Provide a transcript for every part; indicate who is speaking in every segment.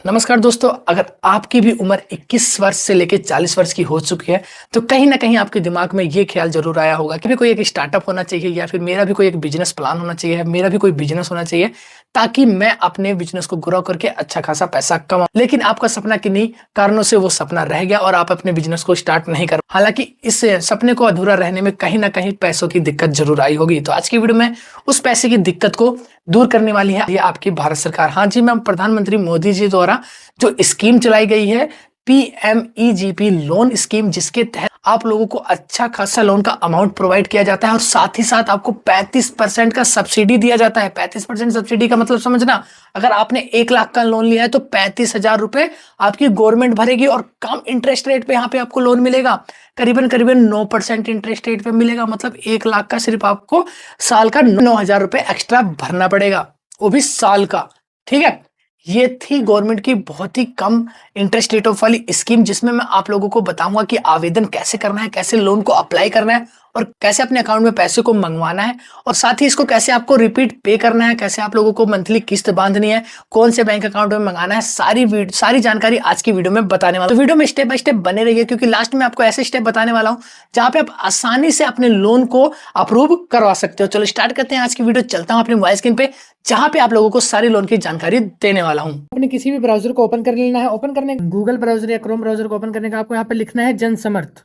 Speaker 1: नमस्कार दोस्तों, अगर आपकी भी उम्र 21 वर्ष से लेकर 40 वर्ष की हो चुकी है, तो कहीं न कहीं आपके दिमाग में ये ख़्याल ज़रूर आया होगा कि भी कोई एक स्टार्टअप होना चाहिए या फिर मेरा भी कोई एक बिज़नेस प्लान होना चाहिए, मेरा भी कोई बिज़नेस होना चाहिए, ताकि मैं अपने बिज़नेस को ग्रो करके अच्छा खासा पैसा कमाऊँ। लेकिन आपका सपना किन्हीं कारणों से वो सपना रह गया और आप अपने बिज़नेस को स्टार्ट नहीं कर हालाँकि इस सपने को अधूरा रहने में कहीं न कहीं पैसों की दिक्कत ज़रूर आई होगी। तो आज की वीडियो में उस पैसे की दिक्कत को दूर करने वाली है ये आपकी भारत सरकार। हाँ जी, मैं प्रधानमंत्री मोदी जी द्वारा जो स्कीम चलाई गई है पीएमईजीपी लोन स्कीम, जिसके तहत आप लोगों को अच्छा खासा लोन का अमाउंट प्रोवाइड किया जाता है और साथ ही साथ आपको 35% का सब्सिडी दिया जाता है। 35% सब्सिडी का मतलब समझना, अगर आपने 1 लाख का लोन लिया है तो 35,000 रुपए आपकी गवर्नमेंट भरेगी और कम इंटरेस्ट रेट पे यहाँ पे आपको लोन मिलेगा। करीबन करीबन 9% इंटरेस्ट रेट पे मिलेगा। मतलब 1 लाख का सिर्फ आपको साल का 9,000 रुपए एक्स्ट्रा भरना पड़ेगा, वो भी साल का। ठीक है, ये थी गवर्नमेंट की बहुत ही कम इंटरेस्ट रेट ऑफ वाली स्कीम, जिसमें मैं आप लोगों को बताऊंगा कि आवेदन कैसे करना है, कैसे लोन को अप्लाई करना है और कैसे अपने अकाउंट में पैसे को मंगवाना है, और साथ ही इसको कैसे आपको रिपीट पे करना है, कैसे आप लोगों को मंथली किस्त बांधनी है, कौन से बैंक अकाउंट में मंगाना है, सारी जानकारी आज की वीडियो में बताने वाला हूं। तो वीडियो में स्टेप बाय स्टेप बने रहिए, क्योंकि लास्ट में आपको ऐसे स्टेप बताने वाला हूं जहां पे आप आसानी से अपने लोन को अप्रूव करवा सकते हो। चलो स्टार्ट करते हैं आज की वीडियो। चलता हूं अपने मोबाइल स्क्रीन पे, जहां पे आप लोगों को सारी लोन की जानकारी देने वाला हूं। अपने किसी भी ब्राउजर को ओपन कर लेना है। ओपन करने गूगल ब्राउजर या क्रोम ब्राउजर को ओपन करने का आपको यहाँ पे लिखना है जनसमर्थ।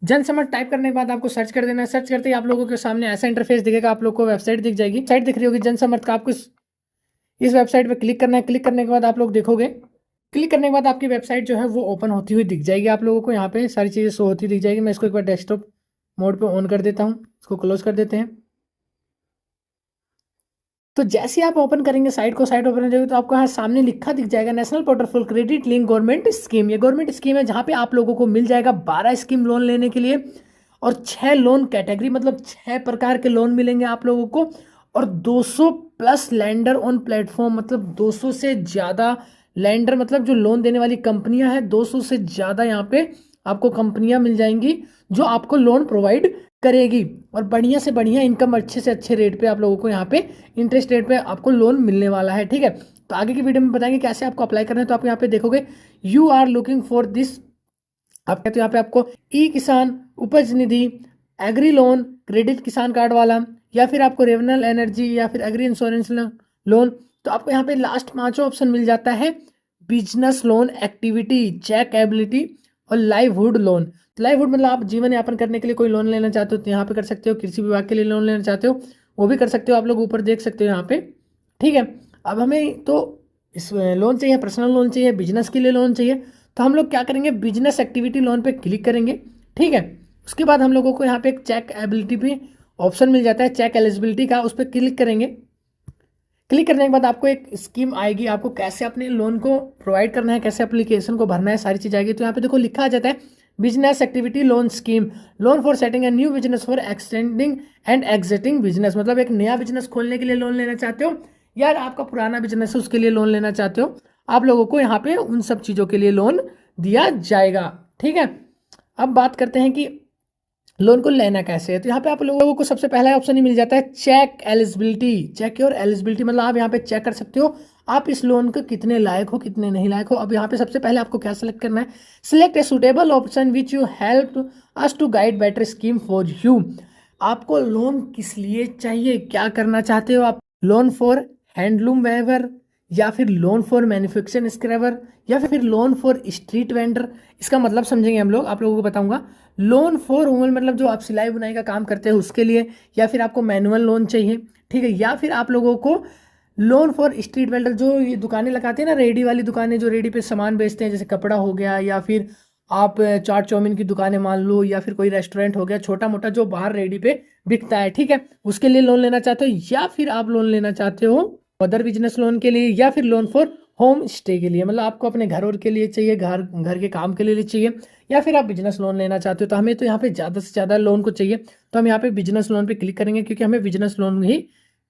Speaker 1: जनसमर्थ टाइप करने के बाद आपको सर्च कर देना है। सर्च करते ही आप लोगों के सामने ऐसा इंटरफेस दिखेगा, आप लोग को वेबसाइट दिख जाएगी। साइट दिख रही होगी जनसमर्थ का। आपको इस वेबसाइट पे क्लिक करना है। क्लिक करने के बाद आप लोग देखोगे, क्लिक करने के बाद आपकी वेबसाइट जो है वो ओपन होती हुई दिख जाएगी। आप लोगों को यहाँ पे सारी चीज़ें शो होती दिख जाएगी। मैं इसको एक बार डेस्कटॉप मोड पे ऑन कर देता हूँ, इसको क्लोज कर देते हैं। तो जैसे आप ओपन करेंगे साइट को, साइट ओपन हो जाएगी तो आपको यहाँ सामने लिखा दिख जाएगा national portal for credit link government scheme. ये गवर्नमेंट स्कीम है जहाँ पे आप लोगों को मिल जाएगा 12 स्कीम लोन लेने के लिए और 6 लोन कैटेगरी, मतलब 6 प्रकार के लोन मिलेंगे आप लोगों को, और 200 प्लस लैंडर ऑन प्लेटफॉर्म, मतलब 200 से ज़्यादा लैंडर, मतलब जो लोन देने वाली कंपनियां हैं 200 से ज़्यादा यहाँ पे आपको कंपनियां मिल जाएंगी जो आपको लोन प्रोवाइड करेगी, और बढ़िया से बढ़िया इनकम, अच्छे से अच्छे रेट पे आप लोगों को यहाँ पे इंटरेस्ट रेट पे आपको लोन मिलने वाला है। ठीक है, तो आगे की वीडियो में बताएंगे कैसे आपको अप्लाई करना है। तो आप यहाँ पे देखोगे you are looking for this, आप कहते हो यहाँ पे आपको e Kisan, Upaj Nidhi, agri loan, credit Kisan card वाला, या फिर आपको रेवनल एनर्जी, या फिर एग्री इंश्योरेंस लोन। तो आपको यहाँ पे लास्ट 5 ऑप्शन मिल जाता है business loan, activity, check ability और लाइवहुड लोन। लाइवहुड मतलब आप जीवन यापन करने के लिए कोई लोन लेना चाहते हो तो यहाँ पे कर सकते हो। कृषि विभाग के लिए लोन लेना चाहते हो वो भी कर सकते हो, आप लोग ऊपर देख सकते हो यहाँ पे। ठीक है, अब हमें तो इस लोन चाहिए, पर्सनल लोन चाहिए, बिजनेस के लिए लोन चाहिए, तो हम लोग क्या करेंगे, बिजनेस एक्टिविटी लोन पे क्लिक करेंगे। ठीक है, उसके बाद हम लोगों को यहाँ पे एक चेक एबिलिटी पे ऑप्शन मिल जाता है, चेक एलिजिबिलिटी का, उस पर क्लिक करेंगे। क्लिक करने के बाद आपको एक स्कीम आएगी, आपको कैसे अपने लोन को प्रोवाइड करना है, कैसे एप्लीकेशन को भरना है, सारी चीज़ आएगी। तो यहाँ पे देखो लिखा आ जाता है business activity loan scheme, loan for setting a new business for extending and existing business, मतलब एक नया बिजनेस खोलने के लिए लोन लेना चाहते हो या आपका पुराना बिजनेस है उसके लिए लोन लेना चाहते हो, आप लोगों को यहाँ पे उन सब चीज़ों के लिए लोन दिया जाएगा। ठीक है, अब बात करते हैं कि लोन को लेना कैसे है। तो यहाँ पे आप लोगों को सबसे पहला ऑप्शन ही मिल जाता है check eligibility. Check your eligibility मतलब आप यहाँ पे चेक कर सकते हो आप इस लोन को कितने लायक हो, कितने नहीं लायक हो। अब यहाँ पे सबसे पहले आपको क्या सेलेक्ट करना है, select a suitable option which you help us to guide better scheme for you. आपको लोन किस लिए चाहिए, क्या करना चाहते हो आप, लोन फॉर हैंडलूम वेवर, या फिर लोन फॉर मैन्युफैक्चरिंग स्क्रैबर, या फिर लोन फॉर स्ट्रीट वेंडर। इसका मतलब समझेंगे हम लोग, आप लोगों को बताऊंगा। लोन फॉर वुमन मतलब जो आप सिलाई बुनाई का काम करते हैं उसके लिए, या फिर आपको मैनुअल लोन चाहिए। ठीक है, या फिर आप लोगों को लोन फॉर स्ट्रीट वेंडर, जो ये दुकानें लगाते हैं ना, रेडी वाली दुकानें, जो रेडी पे सामान बेचते हैं, जैसे कपड़ा हो गया, या फिर आप चाट चाउमीन की दुकानें मान लो, या फिर कोई रेस्टोरेंट हो गया छोटा मोटा जो बाहर रेडी पे बिकता है। ठीक है, उसके लिए लोन लेना चाहते हो, या फिर आप लोन लेना चाहते हो अदर बिजनेस लोन के लिए, या फिर लोन फॉर होम स्टे के लिए, मतलब आपको अपने घर और के लिए चाहिए, घर के काम के लिए चाहिए, या फिर आप बिजनेस लोन लेना चाहते हो। तो हमें तो यहाँ पे ज़्यादा से ज़्यादा लोन को चाहिए, तो हम यहाँ पे बिजनेस लोन पे क्लिक करेंगे, क्योंकि हमें बिजनेस लोन ही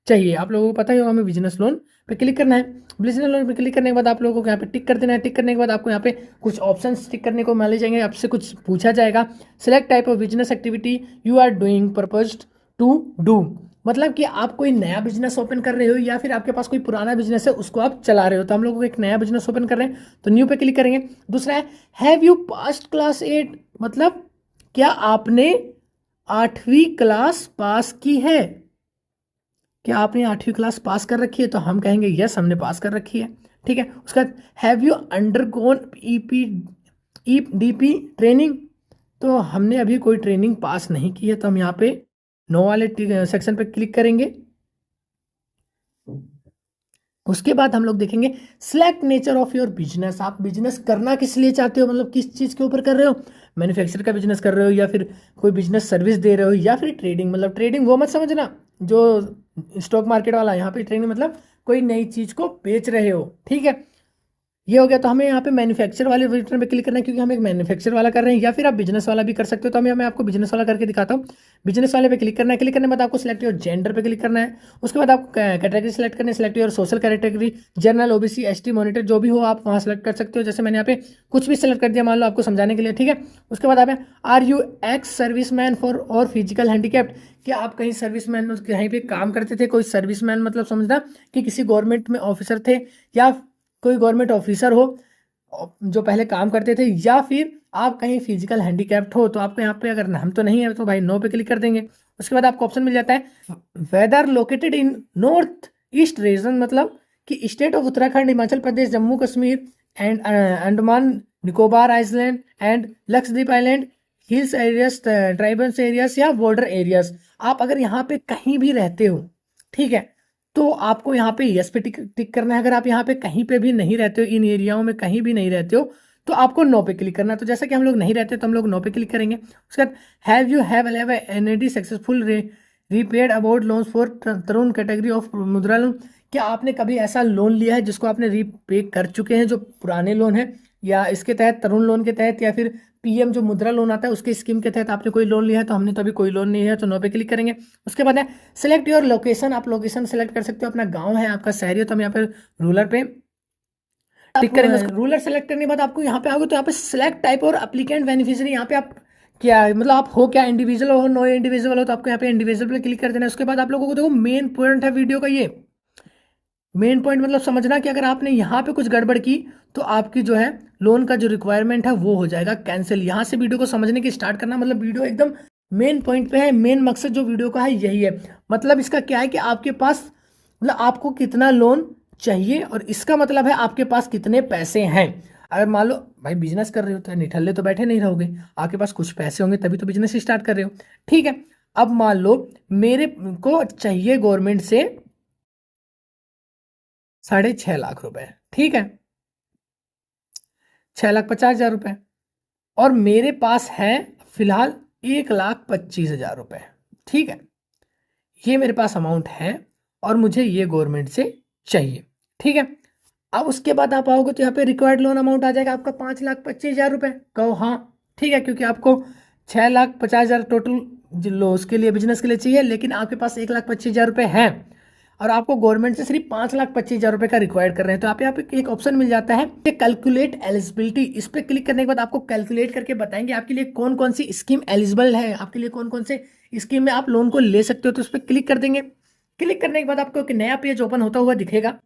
Speaker 1: चाहिए। आप लोगों को पता ही होगा हमें बिजनेस लोन पे क्लिक करना है। बिजनेस लोन पे क्लिक करने के बाद आप लोगों को यहाँ पे टिक कर देना है। टिक करने के बाद आपको यहाँ पे कुछ ऑप्शन टिक करने को मिल जाएंगे, आपसे कुछ पूछा जाएगा। Select type of business activity you are doing, proposed to do, मतलब कि आप कोई नया बिजनेस ओपन कर रहे हो या फिर आपके पास कोई पुराना बिजनेस है उसको आप चला रहे हो, तो हम लोग को एक नया बिजनेस ओपन कर रहे हैं तो न्यू पे क्लिक करेंगे। दूसरा है हैव यू पास्ट क्लास 8, मतलब क्या आपने 8वीं क्लास पास की है, क्या आपने 8वीं क्लास पास कर रखी है, तो हम कहेंगे यस हमने पास कर रखी है। ठीक है, उसका have you undergone EDP training, तो हमने अभी कोई ट्रेनिंग पास नहीं की है, तो हम यहाँ पे नो वाले सेक्शन पे क्लिक करेंगे। उसके बाद हम लोग देखेंगे select nature of your business, आप बिजनेस करना किस लिए चाहते हो, मतलब किस चीज़ के ऊपर कर रहे हो, मैन्युफैक्चर का बिजनेस कर रहे हो या फिर कोई बिजनेस सर्विस दे रहे हो या फिर ट्रेडिंग, मतलब ट्रेडिंग वो मत समझना जो स्टॉक मार्केट वाला, यहाँ पे ट्रेडिंग मतलब कोई नई चीज़ को बेच रहे हो। ठीक है, ये हो गया। तो हमें यहाँ पे मैन्युफैक्चर वाले बटन पे क्लिक करना है क्योंकि हम एक मैन्युफैक्चर वाला कर रहे हैं, या फिर आप बिजनेस वाला भी कर सकते हो। तो मैं आपको बिजनेस वाला करके दिखाता हूँ। बिजनेस वाले पे क्लिक करना है, क्लिक करने के बाद आपको सिलेक्ट योर जेंडर पे क्लिक करना है। उसके बाद आपको कैटेगरी सेलेक्ट करनी है, select your social category, general, OBC, ST, monitor, जो भी हो आप वहाँ सेलेक्ट कर सकते हो। जैसे मैंने यहाँ पे कुछ भी सेलेक्ट कर दिया मान लो आपको समझाने के लिए। ठीक है, उसके बाद आप are you ex serviceman for और फिजिकल हैंडीकैप्ड, क्या आप कहीं सर्विसमैन कहीं पे काम करते थे, कोई सर्विसमैन मतलब समझना कि किसी गवर्नमेंट में ऑफिसर थे या कोई गवर्नमेंट ऑफिसर हो जो पहले काम करते थे, या फिर आप कहीं फिजिकल हैंडीकैप्ड हो, तो आपको यहाँ पे अगर हम तो नहीं है तो भाई नो पे क्लिक कर देंगे। उसके बाद आपको ऑप्शन मिल जाता है whether located in north east region, मतलब कि state of Uttarakhand, Himachal Pradesh, Jammu Kashmir and Andaman Nicobar island and Lakshadweep island, hills areas, tribals areas या बॉर्डर एरियाज। आप अगर यहाँ पे कहीं भी रहते हो, ठीक है, तो आपको यहाँ पे यस पे टिक टिक करना है। अगर आप यहाँ पे कहीं पे भी नहीं रहते हो, इन एरियाओं में कहीं भी नहीं रहते हो, तो आपको नो पे क्लिक करना है। तो जैसा कि हम लोग नहीं रहते तो हम लोग नो पे क्लिक करेंगे। उसके बाद have you have NAD successful repaid about loans for Tarun category of मुद्रा लोन, क्या आपने कभी ऐसा लोन लिया है जिसको आपने रीपे कर चुके हैं, जो पुराने लोन है, या इसके तहत तरुण लोन के तहत या फिर पीएम जो मुद्रा लोन आता है उसके स्कीम के तहत आपने कोई लोन लिया है। तो हमने तो अभी कोई लोन नहीं है, तो नो पे क्लिक करेंगे। उसके बाद है सेलेक्ट योर लोकेशन, आप लोकेशन सेलेक्ट कर सकते हो, अपना गांव है, आपका शहर है, तो हम यहाँ पे रूरल पे टिक करेंगे। रूरल सेलेक्ट करने के बाद आपको यहाँ पे आओगे तो यहाँ पे सिलेक्ट टाइप और एप्लीकेंट बेनिफिशियरी, यहाँ पे आप क्या मतलब आप हो क्या, इंडिविजुअल हो, नो इंडिविजुअल हो, तो आपको यहाँ पे इंडिविजुअल पे क्लिक कर देना है। उसके बाद आप लोगों को देखो मेन पॉइंट है वीडियो का, ये मेन पॉइंट मतलब समझना कि अगर आपने यहाँ पे कुछ गड़बड़ की तो आपकी जो है लोन का जो रिक्वायरमेंट है वो हो जाएगा कैंसिल। यहाँ से वीडियो को समझने की स्टार्ट करना, मतलब वीडियो एकदम मेन पॉइंट पे है। मेन मकसद जो वीडियो का है यही है, मतलब इसका क्या है कि आपके पास मतलब आपको कितना लोन चाहिए और इसका मतलब है आपके पास कितने पैसे हैं। अगर मान लो भाई बिजनेस कर रहे हो तो निठल्ले तो बैठे नहीं रहोगे, आपके पास कुछ पैसे होंगे तभी तो बिजनेस स्टार्ट कर रहे हो। ठीक है, अब मान लो मेरे को चाहिए गवर्नमेंट से 6.5 लाख रुपए, ठीक है, 6,50,000 रुपए, और मेरे पास है फिलहाल 1,25,000 रुपए। ठीक है, ये मेरे पास अमाउंट है और मुझे ये गवर्नमेंट से चाहिए। ठीक है, अब उसके बाद आप आओगे तो यहाँ पे रिक्वायर्ड लोन अमाउंट आ जाएगा आपका 5,25,000 रुपए। कहो हाँ, ठीक है, क्योंकि आपको 6,50,000 टोटल लो उसके लिए बिजनेस के लिए चाहिए, लेकिन आपके पास 1,25,000 रुपए हैं और आपको गवर्नमेंट से सिर्फ 5,25,000 रुपए का रिक्वायर्ड कर रहे हैं। तो आप यहाँ पे एक ऑप्शन मिल जाता है कैलकुलेट एलिजिबिलिटी, इस पर क्लिक करने के बाद आपको कैलकुलेट करके बताएंगे आपके लिए कौन कौन सी स्कीम एलिजिबल है, आपके लिए कौन कौन से स्कीम में आप लोन को ले सकते हो। तो उस पर क्लिक कर देंगे। क्लिक करने के बाद आपको एक नया पेज ओपन होता हुआ दिखेगा,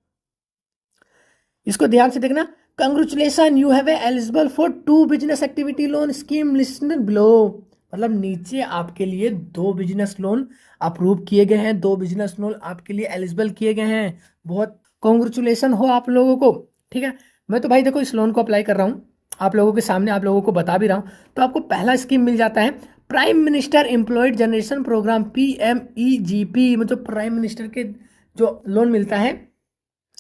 Speaker 1: इसको ध्यान से देखना। Congratulation you have eligible for 2 business activity loan scheme listed below, मतलब नीचे आपके लिए 2 बिजनेस लोन अप्रूव किए गए हैं, 2 बिजनेस लोन आपके लिए एलिजिबल किए गए हैं। बहुत कॉन्ग्रेचुलेशन हो आप लोगों को। ठीक है, मैं तो भाई देखो इस लोन को अप्लाई कर रहा हूँ आप लोगों के सामने, आप लोगों को बता भी रहा हूँ। तो आपको पहला स्कीम मिल जाता है prime minister employed generation programme, PMEGP, मतलब प्राइम मिनिस्टर के जो लोन मिलता है,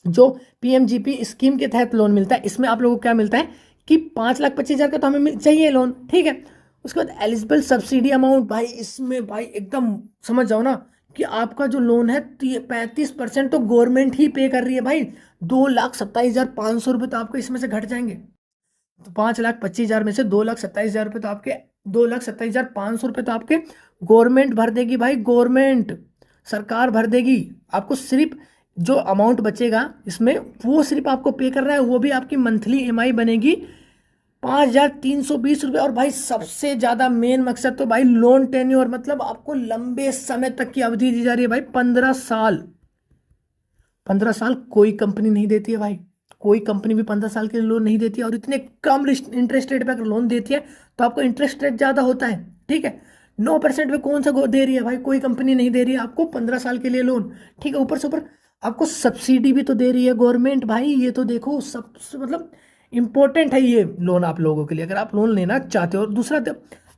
Speaker 1: जो PMGP स्कीम के तहत लोन मिलता है। इसमें आप लोगों को क्या मिलता है कि 5,25,000 का तो हमें चाहिए लोन। ठीक है, उसके बाद एलिजिबल सब्सिडी अमाउंट, भाई इसमें भाई एकदम समझ जाओ ना कि आपका जो लोन है 35% तो गवर्नमेंट ही पे कर रही है भाई। 2,27,500 रुपये तो आपको इसमें से घट जाएंगे। तो 5,25,000 में से 2,27,000 रुपये तो आपके 2,27,500 रुपये तो आपके गवर्नमेंट भर देगी भाई, गवर्नमेंट सरकार भर देगी। आपको सिर्फ जो अमाउंट बचेगा इसमें वो सिर्फ आपको पे करना है, वो भी आपकी मंथली EMI बनेगी 5,320 रुपये। और भाई सबसे ज़्यादा मेन मकसद तो भाई लोन टेन्योर, मतलब आपको लंबे समय तक की अवधि दी जा रही है भाई, 15 साल। 15 साल कोई कंपनी नहीं देती है भाई, कोई कंपनी भी 15 साल के लिए लोन नहीं देती है। और इतने कम इंटरेस्ट रेट पे अगर लोन देती है तो आपको इंटरेस्ट रेट ज़्यादा होता है, ठीक है। 9% पे कौन सा दे रही है भाई, कोई कंपनी नहीं दे रही है आपको 15 साल के लिए लोन, ठीक है। ऊपर से ऊपर आपको सब्सिडी भी तो दे रही है गवर्नमेंट भाई, ये तो देखो सब मतलब इंपॉर्टेंट है ये लोन आप लोगों के लिए, अगर आप लोन लेना चाहते हो। और दूसरा तो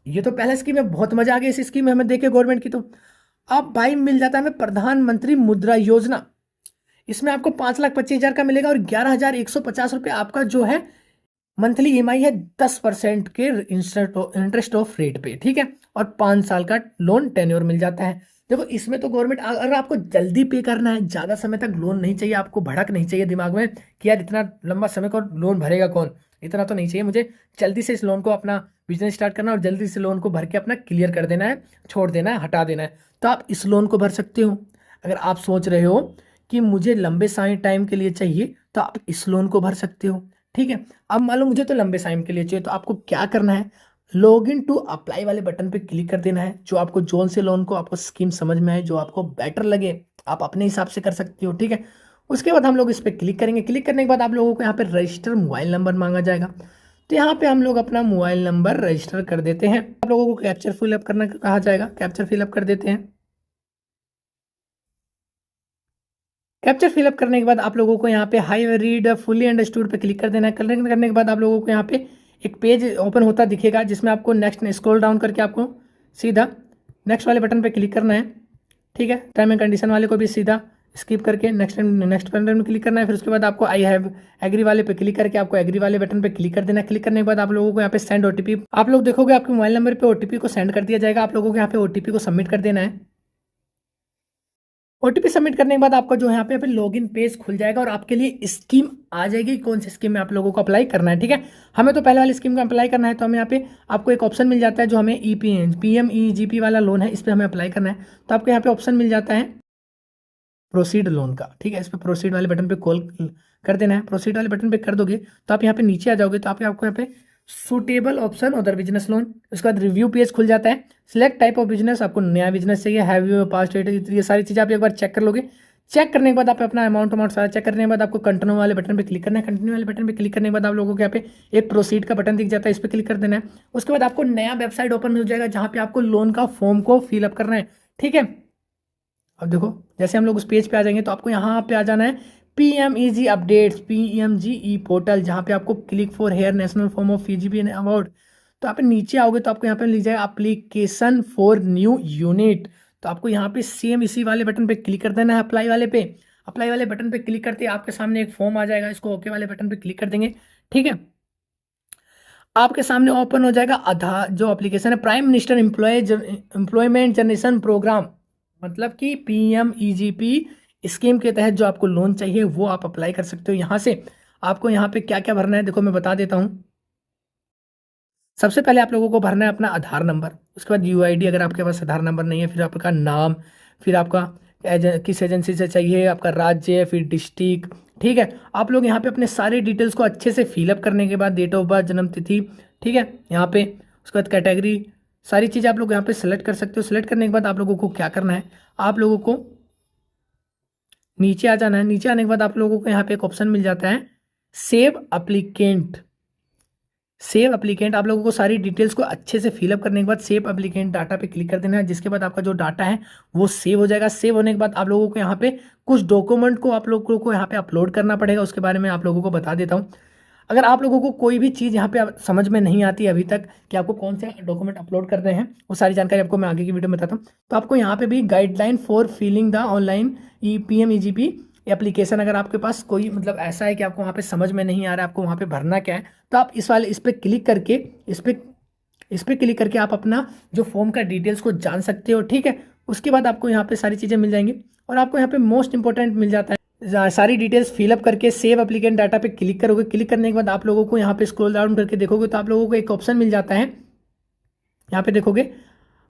Speaker 1: ये तो पहला स्कीम है, बहुत मजा आ गया इस स्कीम में हमें देखे गवर्नमेंट की। तो अब भाई मिल जाता है हमें प्रधानमंत्री मुद्रा योजना। इसमें आपको 5,25,000 का मिलेगा और 11,150 रुपये आपका जो है मंथली ईएमआई है 10% के इंटरेस्ट ऑफ रेट पे, ठीक है। और 5 साल का लोन टेन्योर मिल जाता है। देखो इसमें तो गवर्नमेंट, अगर आपको जल्दी पे करना है, ज़्यादा समय तक लोन नहीं चाहिए, आपको भड़क नहीं चाहिए दिमाग में कि यार इतना लंबा समय को लोन भरेगा कौन, इतना तो नहीं चाहिए मुझे, जल्दी से इस लोन को अपना बिजनेस स्टार्ट करना और जल्दी से लोन को भर के अपना क्लियर कर देना है, छोड़ देना है, हटा देना है, तो आप इस लोन को भर सकते हो। अगर आप सोच रहे हो कि मुझे लंबे टाइम के लिए चाहिए तो आप इस लोन को भर सकते हो, ठीक है। अब मान लो मुझे तो लंबे टाइम के लिए चाहिए, तो आपको क्या करना है, लॉग इन टू अप्लाई वाले बटन पे क्लिक कर देना है। जो आपको जोन से लोन को आपको स्कीम समझ में आए, जो आपको बेटर लगे, आप अपने हिसाब से कर सकते हो, ठीक है। उसके बाद हम लोग इस पर क्लिक करेंगे। क्लिक करने के बाद आप लोगों को यहाँ पे रजिस्टर मोबाइल नंबर मांगा जाएगा, तो यहाँ पे हम लोग अपना मोबाइल नंबर रजिस्टर कर देते हैं। आप लोगों को कैप्चर फिलअप करना कहा जाएगा, कैप्चर फिलअप कर देते हैं। कैप्चर फिलअप करने के बाद आप लोगों को यहाँ पे हाई रीड फुली अंडरस्टूड पे क्लिक कर देना है। करने के बाद आप लोगों को यहाँ पे एक पेज ओपन होता दिखेगा, जिसमें आपको नेक्स्ट स्क्रॉल डाउन करके आपको सीधा नेक्स्ट वाले बटन पे क्लिक करना है, ठीक है। टर्म एंड कंडीशन वाले को भी सीधा स्किप करके नेक्स्ट बटन में क्लिक करना है। फिर उसके बाद आपको आई हैव एग्री वाले पे क्लिक करके आपको एग्री वाले बटन पे क्लिक कर देना है। क्लिक करने के बाद आप लोगों को यहाँ पे सेंड ओटीपी, आप लोग देखोगे आपके मोबाइल नंबर पे ओटीपी को सेंड कर दिया जाएगा। आप लोगों को यहाँ पे ओटीपी को सबमिट कर देना है। ओटीपी सबमिट करने के बाद आपका जो यहाँ पे लॉगिन पेज खुल जाएगा और आपके लिए स्कीम आ जाएगी, कौन सी स्कीम में आप लोगों को अप्लाई करना है, ठीक है। हमें तो पहले वाली स्कीम का अप्लाई करना है, तो हमें यहाँ पे आपको एक ऑप्शन मिल जाता है जो हमें PMEGP वाला लोन है, इस पर हमें अप्लाई करना है। तो आपको यहाँ पे ऑप्शन मिल जाता है प्रोसीड लोन का, ठीक है। इस पर प्रोसीड वाले बटन पे कॉल कर देना है। प्रोसीड वाले बटन पे कर दोगे तो आप यहाँ पे नीचे आ जाओगे, तो आपको यहाँ पे suitable option other business loan, उसके बाद रिव्यू पेज खुल जाता है। सिलेक्ट टाइप ऑफ बिजनेस, आपको नया बिजनेस चाहिए, हैव यू पास्ट डेट, ये सारी चीज़ें आप एक बार चेक कर लोगे। चेक करने के बाद आप अपना अमाउंट सारा चेक करने के बाद आपको कंटिन्यू वाले बटन पे क्लिक करना है। कंटिन्यू वाले बटन पे क्लिक करने के बाद आप लोगों को यहाँ पे एक प्रोसीड का बटन दिख जाता है, इस पर क्लिक कर देना है। उसके बाद आपको नया वेबसाइट ओपन हो जाएगा जहाँ पे आपको लोन का फॉर्म को फिलअप करना है, ठीक है। अब देखो जैसे हम लोग उस पेज पे आ जाएंगे तो आपको यहाँ पे आ जाना है PMEG अपडेट्स, PMGE पोर्टल, जहाँ पे आपको click for here national form of PGP award. तो आप नीचे आओगे तो आपको यहाँ पे लिख जाएगा एप्लीकेशन फॉर न्यू यूनिट। तो आपको यहाँ पे सेम इसी वाले बटन पे क्लिक कर देना है, अप्लाई वाले पे। अप्लाई वाले बटन पे क्लिक करते ही आपके सामने एक फॉर्म आ जाएगा, इसको ओके वाले बटन पे क्लिक कर देंगे, ठीक है। आपके सामने ओपन हो जाएगा आधार जो एप्लीकेशन है, prime minister employment generation programme, मतलब कि PMEGP स्कीम के तहत जो आपको लोन चाहिए वो आप अप्लाई कर सकते हो। यहाँ से आपको यहाँ पे क्या क्या भरना है देखो मैं बता देता हूँ। सबसे पहले आप लोगों को भरना है अपना आधार नंबर, उसके बाद UID अगर आपके पास आधार नंबर नहीं है, फिर आपका नाम, फिर आपका किस एजेंसी से चाहिए, आपका राज्य, फिर डिस्ट्रिक्ट, ठीक है। आप लोग यहाँ पे अपने सारे डिटेल्स को अच्छे से फिलअप करने के बाद डेट ऑफ बर्थ, जन्म तिथि, ठीक है, यहाँ पे उसके बाद कैटेगरी, सारी चीज़ें आप लोग यहाँ पे सेलेक्ट कर सकते हो। सेलेक्ट करने के बाद आप लोगों को क्या करना है, आप लोगों को नीचे आ जाना है। नीचे आने के बाद आप लोगों को यहाँ पे एक ऑप्शन मिल जाता है सेव एप्लीकेंट। सेव एप्लीकेंट, आप लोगों को सारी डिटेल्स को अच्छे से फिलअप करने के बाद सेव एप्लीकेंट डाटा पे क्लिक कर देना है, जिसके बाद आपका जो डाटा है वो सेव हो जाएगा। सेव होने के बाद आप लोगों को यहाँ पे कुछ डॉक्यूमेंट को आप लोगों को यहाँ पे अपलोड करना पड़ेगा, उसके बारे में आप लोगों को बता देता हूँ। अगर आप लोगों को कोई भी चीज़ यहाँ पे समझ में नहीं आती अभी तक कि आपको कौन से डॉक्यूमेंट अपलोड करने हैं, वो सारी जानकारी आपको मैं आगे की वीडियो में बताता हूँ। तो आपको यहाँ पे भी guideline for filling the online PMEGP application, अगर आपके पास कोई मतलब ऐसा है कि आपको वहाँ पे समझ में नहीं आ रहा है आपको वहाँ पे भरना क्या है, तो आप इस पर क्लिक करके इस पर क्लिक करके आप अपना जो फॉर्म का डिटेल्स को जान सकते हो, ठीक है। उसके बाद आपको यहाँ पे सारी चीज़ें मिल जाएंगी और आपको यहाँ पे मोस्ट इंपॉर्टेंट मिल जाता है सारी डिटेल्स फिलअप करके सेव एप्लीकेंट डाटा पे क्लिक करोगे। क्लिक करने के बाद आप लोगों को यहाँ पे स्क्रॉल डाउन करके देखोगे तो आप लोगों को एक ऑप्शन मिल जाता है, यहाँ पे देखोगे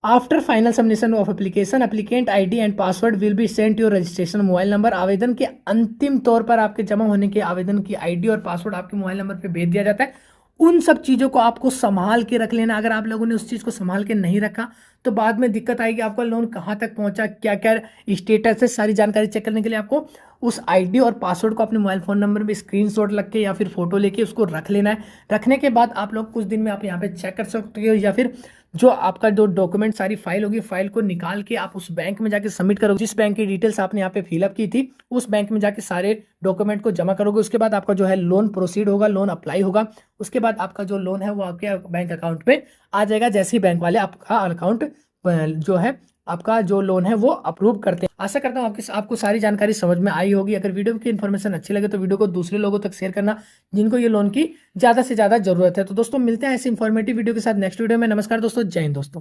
Speaker 1: after final submission of application applicant ID and password will be sent your registration mobile number. आवेदन के अंतिम तौर पर आपके जमा होने के आवेदन की ID और पासवर्ड आपके मोबाइल नंबर पे भेज दिया जाता है। उन सब चीज़ों को आपको संभाल के रख लेना। अगर आप लोगों ने उस चीज़ को संभाल के नहीं रखा तो बाद में दिक्कत आएगी। आपका लोन कहाँ तक पहुंचा, क्या क्या स्टेटस है, सारी जानकारी चेक करने के लिए आपको उस आईडी और पासवर्ड को अपने मोबाइल फ़ोन नंबर में स्क्रीनशॉट लग के या फिर फोटो लेके उसको रख लेना है। रखने के बाद आप लोग कुछ दिन में आप यहाँ पे चेक कर सकते हो, या फिर जो आपका जो डॉक्यूमेंट सारी फाइल होगी, फाइल को निकाल के आप उस बैंक में जाके सबमिट करोगे। जिस बैंक की डिटेल्स आपने यहाँ पे फिलअप की थी उस बैंक में जाके सारे डॉक्यूमेंट को जमा करोगे। उसके बाद आपका जो है लोन प्रोसीड होगा, लोन अप्लाई होगा। उसके बाद आपका जो लोन है वो आपके बैंक अकाउंट पे आ जाएगा, जैसे ही बैंक वाले आपका अकाउंट जो है आपका जो लोन है वो अप्रूव करते हैं। आशा करता हूँ आपको सारी जानकारी समझ में आई होगी। अगर वीडियो की इन्फॉर्मेशन अच्छी लगे तो वीडियो को दूसरे लोगों तक शेयर करना जिनको ये लोन की ज़्यादा से ज़्यादा जरूरत है। तो दोस्तों मिलते हैं ऐसे इन्फॉर्मेटिव वीडियो के साथ नेक्स्ट वीडियो में। नमस्कार दोस्तों, जय हिंद दोस्तों।